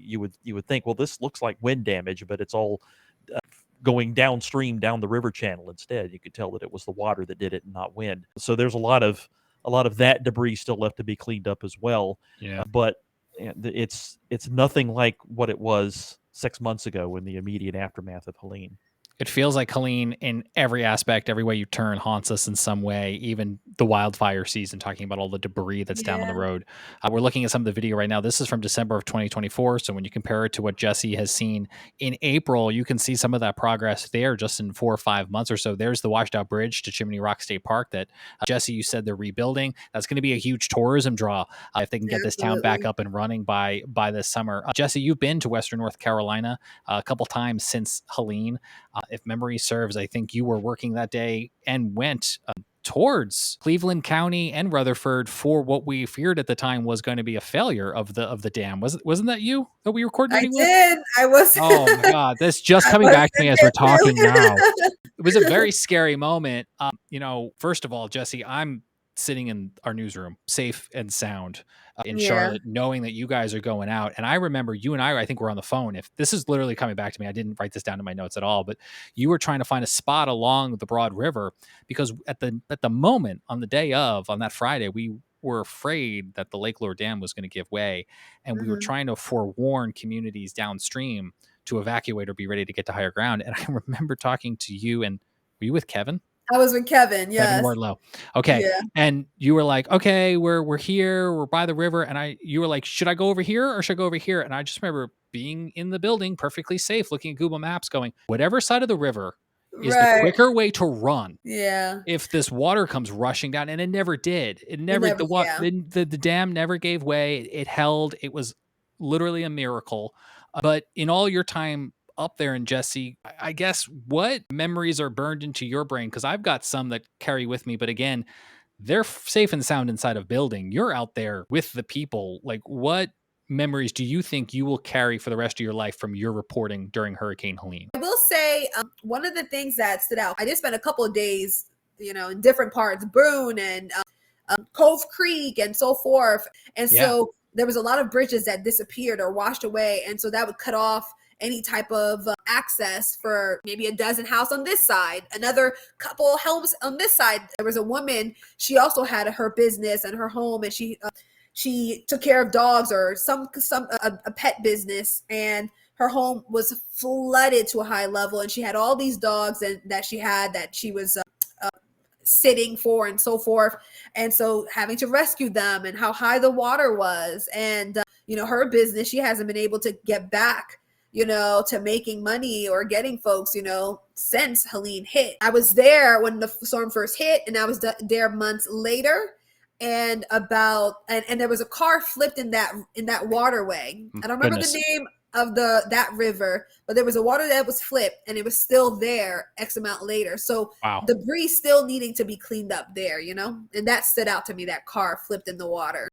you would think, well, this looks like wind damage, but it's all going downstream down the river channel instead. You could tell that it was the water that did it and not wind. So there's a lot of that debris still left to be cleaned up as well. Yeah. But it's nothing like what it was 6 months ago in the immediate aftermath of Helene. It feels like Helene in every aspect, every way you turn, haunts us in some way. Even the wildfire season, talking about all the debris that's down on the Yeah. road. We're looking at some of the video right now. This is from December of 2024. So when you compare it to what Jesse has seen in April, you can see some of that progress there just in 4 or 5 months or so. There's the washed out bridge to Chimney Rock State Park that Jesse, you said they're rebuilding. That's going to be a huge tourism draw if they can get this town back Absolutely. up and running by this summer. Jesse, you've been to Western North Carolina a couple times since Helene. If memory serves, I think you were working that day and went towards Cleveland County and Rutherford for what we feared at the time was going to be a failure of the dam. Wasn't that you that we were I coordinating with? did. I was. Oh my God, that's just I coming was back to me as we're there talking now. too. It was a very scary moment. First of all, Jesse, I'm sitting in our newsroom, safe and sound in Yeah. Charlotte, knowing that you guys are going out. And I remember you and I think we're on the phone. If this is literally coming back to me, I didn't write this down in my notes at all, but you were trying to find a spot along the Broad River because at the moment on the day on that Friday, we were afraid that the Lake Lure Dam was going to give way. And we were Mhm. trying to forewarn communities downstream to evacuate or be ready to get to higher ground. And I remember talking to you, and were you with Kevin? I was with Kevin. Kevin Yes. Wardlow. Okay. Yeah. And you were like, okay, we're here, we're by the river. And you were like, should I go over here or should I go over here? And I just remember being in the building, perfectly safe, looking at Google Maps, going, whatever side of the river is the Right. quicker way to run. Yeah. If this water comes rushing down, and it never did. It never, never- yeah. the dam never gave way. It held. It was literally a miracle. But in all your time up there, and Jesse, I guess what memories are burned into your brain? Because I've got some that carry with me, but again, they're safe and sound inside of building. You're out there with the people. Like, what memories do you think you will carry for the rest of your life from your reporting during Hurricane Helene? I will say one of the things that stood out. I did spend a couple of days, in different parts, Boone and Cove Creek and so forth. And so there was a lot of bridges that disappeared or washed away, and so that would cut off any type of access for maybe a dozen houses on this side, another couple homes on this side. There was a woman, she also had her business and her home, and she took care of dogs or a pet business, and her home was flooded to a high level, and she had all these dogs that she was sitting for and so forth, and so having to rescue them, and how high the water was, and her business, she hasn't been able to get back to making money or getting folks, since Helene hit. I was there when the storm first hit, and I was there months later, and there was a car flipped in that waterway. I don't remember the name of that river, but there was a water that was flipped, and it was still there X amount later. So debris still needing to be cleaned up there, and that stood out to me, that car flipped in the water.